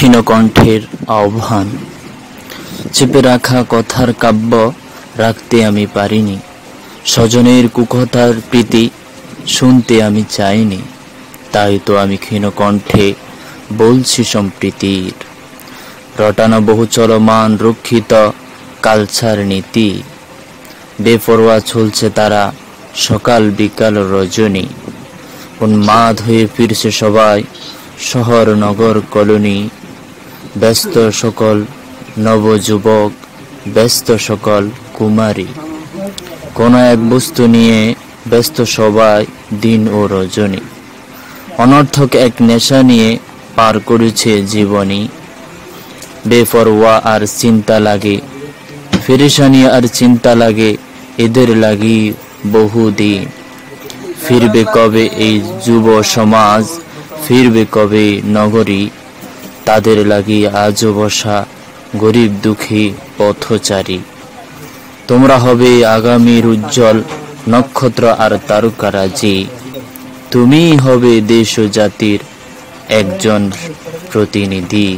ক্ষীণ কণ্ঠের আহ্বান। চেপে রাখা কথার কাব্য রাখতে আমি পারিনি, স্বজনের কুকথার প্রীতি শুনতে আমি চাইনি। তাই তো আমি ক্ষীণ কণ্ঠে বলছি সম্প্রীতির রটানো বহু চলমান রক্ষিত কালচার নীতি। বেপরোয়া চলছে তারা সকাল বিকাল রজনী, উন্মাদ হয়ে ফিরছে সবাই শহর নগর কলোনি। ব্যস্ত সকল নবযুবক, ব্যস্ত সকল কুমারী, কোন এক বস্তু নিয়ে ব্যস্ত সবাই দিন ও রজনী। অনর্থক এক নেশা নিয়ে পার করেছে জীবনী। বেপরোয়া আর চিন্তা লাগে, ফেরেশানি আর চিন্তা লাগে, এদের লাগি বহুদিন। ফিরবে কবে এই যুব সমাজ, ফিরবে কবে নগরী, তাদের লাগি আজও বসা গরিব দুঃখী পথচারী। তোমরা হবে আগামীর উজ্জ্বল নক্ষত্র আর তারকারাজি, তুমিই হবে দেশ ও জাতির একজন প্রতিনিধি।